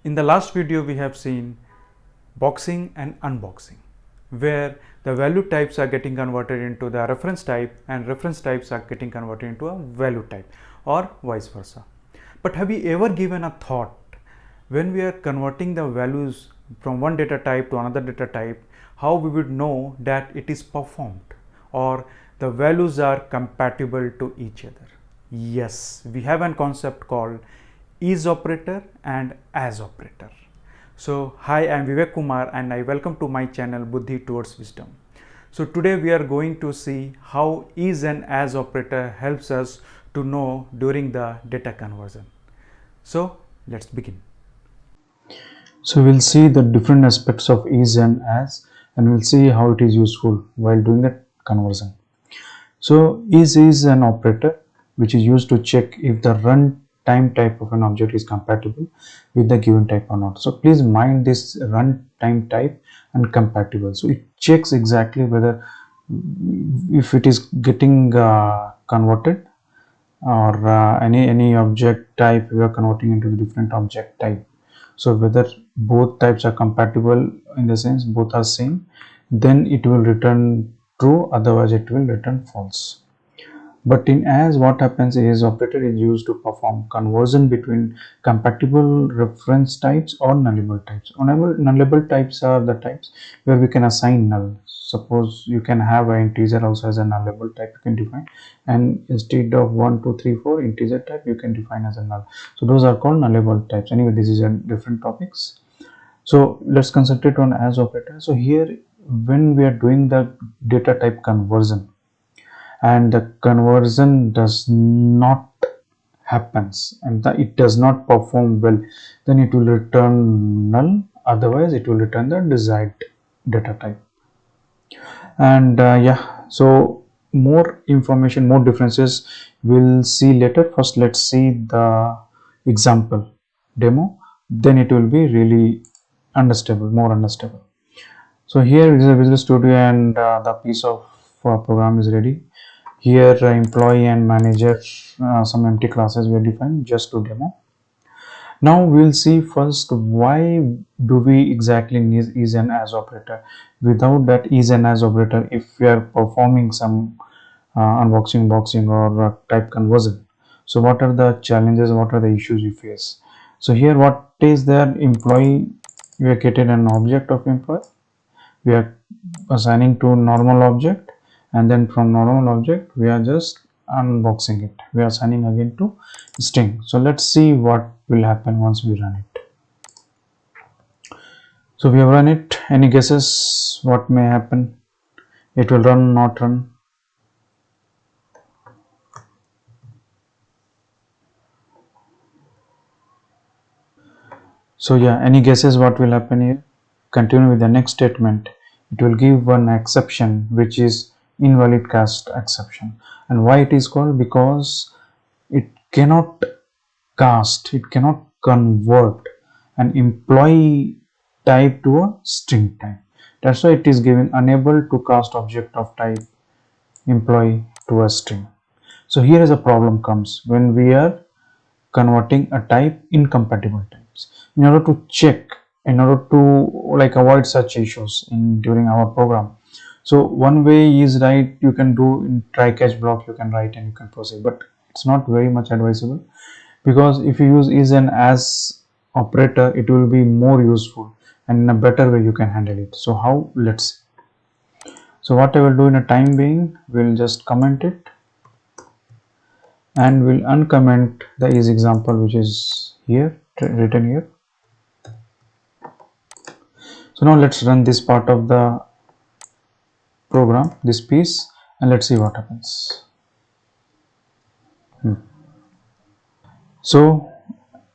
In the last video we have seen boxing and unboxing, where the value types are getting converted into the reference type and reference types are getting converted into a value type or vice versa. But have you ever given a thought when we are converting the values from one data type to another data type, how we would know that it is performed or the values are compatible to each other? Yes, we have a concept called is operator and as operator. So hi, I am Vivek Kumar and I welcome to my channel Buddhi Towards Wisdom. So today we are going to see how is and as operator helps us to know during the data conversion. So let's begin. So we'll see the different aspects of is and as, and we'll see how it is useful while doing the conversion. So is an operator which is used to check if the runtime type of an object is compatible with the given type or not. So please mind this runtime type and compatible. So it checks exactly whether if it is getting converted or any object type we are converting into the different object type. So whether both types are compatible in the sense both are same, then it will return true, otherwise it will return false. But in as, what happens is operator is used to perform conversion between compatible reference types or nullable types. Nullable types are the types where we can assign null. Suppose you can have an integer also as a nullable type you can define, and instead of 1 2 3 4 integer type you can define as a null. So those are called nullable types. Anyway, this is a different topics. So let's concentrate on as operator. So here when we are doing the data type conversion and the conversion does not happens and it does not perform well, then it will return null, otherwise it will return the desired data type. And so more information, more differences we'll see later. First let's see the example demo, then it will be really understandable, more understandable. So here is a Visual Studio and the piece of program is ready. Here employee and manager, some empty classes were defined just to demo. Now we'll see first why do we exactly need is and as operator. Without that is and as operator, if we are performing some unboxing, boxing or type conversion, so what are the challenges, what are the issues we face? So here what is there, employee, we are getting an object of employee, we are assigning to normal object, and then from normal object we are just unboxing it, we are assigning again to string. So let's see what will happen once we run it. So we have run it. Any guesses what may happen? It will run, not run? So yeah, any guesses what will happen here? Continue with the next statement. It will give one exception which is invalid cast exception. And why it is called? Because it cannot cast, it cannot convert an employee type to a string type. That's why it is given unable to cast object of type employee to a string. So here is a problem comes when we are converting a type incompatible types. In order to check, in order to avoid such issues in during our program, so one way is, right, you can do in try catch block, you can write and you can proceed, but it's not very much advisable, because if you use is and as operator it will be more useful and in a better way you can handle it. So how? Let's see. So what I will do in a time being, we'll just comment it and we'll uncomment the is example which is here written here. So now let's run this part of the program, this piece, and let's see what happens. So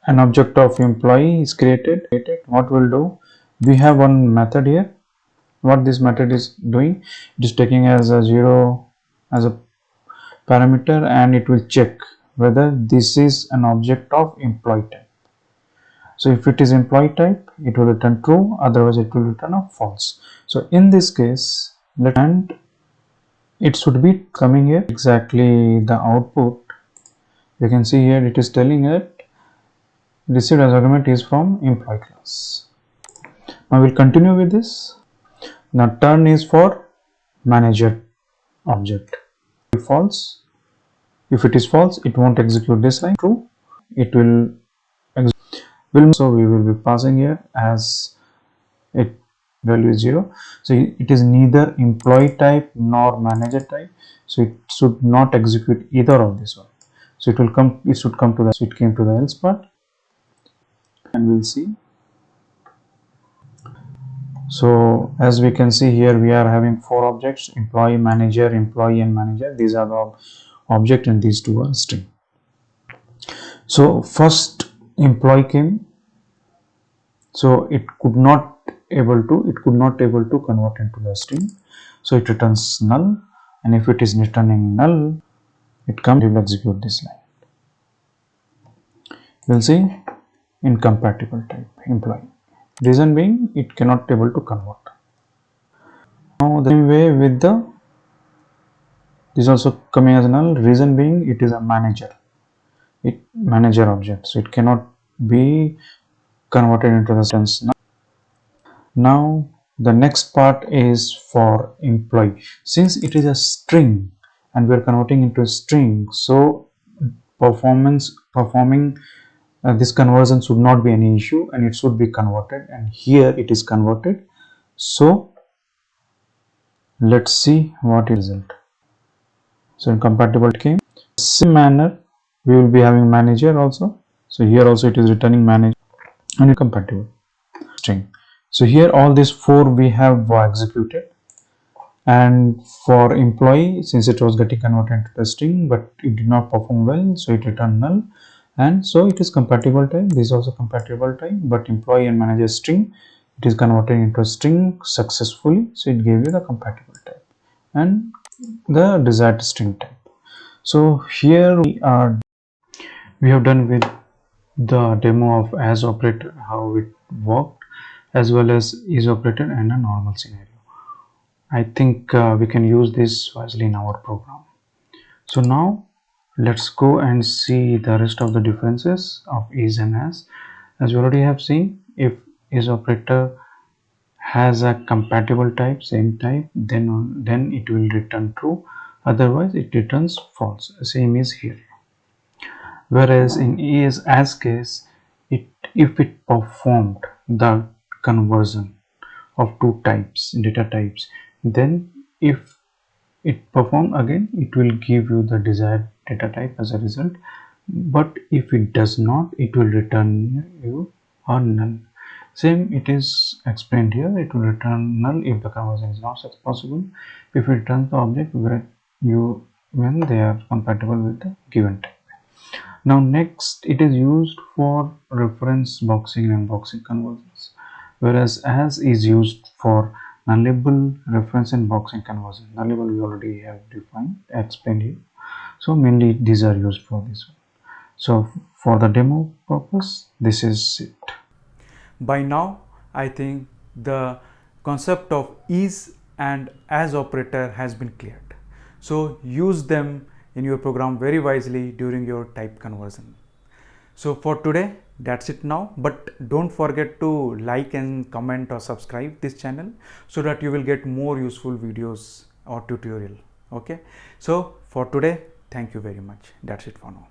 an object of employee is created. What we'll do, we have one method here. What this method is doing, it is taking as a 0 as a parameter and it will check whether this is an object of employee type. So if it is employee type, it will return true, otherwise it will return a false. So in this case, and it should be coming here exactly the output. You can see here it is telling it received as argument is from employee class. Now we'll continue with this. Now turn is for manager object. If false, if it is false, it won't execute this line. True, it will execute. So we will be passing here as it value is 0. So it is neither employee type nor manager type. So it should not execute either of this one. So it will come. It should come to the. So it came to the else part, and we'll see. So as we can see here, we are having 4 objects: employee, manager, employee, and manager. These are the object, and these 2 are string. So first employee came. So it could not able to convert into the string. So it returns null, and if it is returning null, it will execute this line. We'll see incompatible type employee. Reason being, it cannot able to convert. Now the same way with the this also coming as null. Reason being, it is a manager object, so it cannot be converted into the sense. Now the next part is for employee. Since it is a string and we are converting into a string, so performing this conversion should not be any issue, and it should be converted, and here it is converted. So let's see what is the result. So incompatible came. Same manner we will be having manager also. So here also it is returning manager and incompatible string. So here all these 4 we have executed, and for employee, since it was getting converted into the string but it did not perform well, so it returned null, and so it is compatible type. This is also compatible type, but employee and manager string, it is converted into a string successfully, so it gave you the compatible type and the desired string type. So here we have done with the demo of as operator, how it worked, as well as is operator and a normal scenario. I think we can use this wisely in our program. So now let's go and see the rest of the differences of is and as. As we already have seen, if is operator has a compatible type, same type, then it will return true, otherwise it returns false. Same is here. Whereas in is as case, if it performed the conversion of 2 types, data types, then if it perform again, it will give you the desired data type as a result, but if it does not, it will return you a null. Same it is explained here, it will return null if the conversion is not possible, if it returns the object when they are compatible with the given type. Now next, it is used for reference boxing and boxing conversions, whereas as is used for nullable, reference and boxing conversion. Nullable we already have explained here. So mainly these are used for this one. So for the demo purpose, this is it. By now, I think the concept of is and as operator has been cleared. So use them in your program very wisely during your type conversion. So for today, that's it now, but don't forget to like and comment or subscribe this channel so that you will get more useful videos or tutorial. Okay, so for today, thank you very much. That's it for now.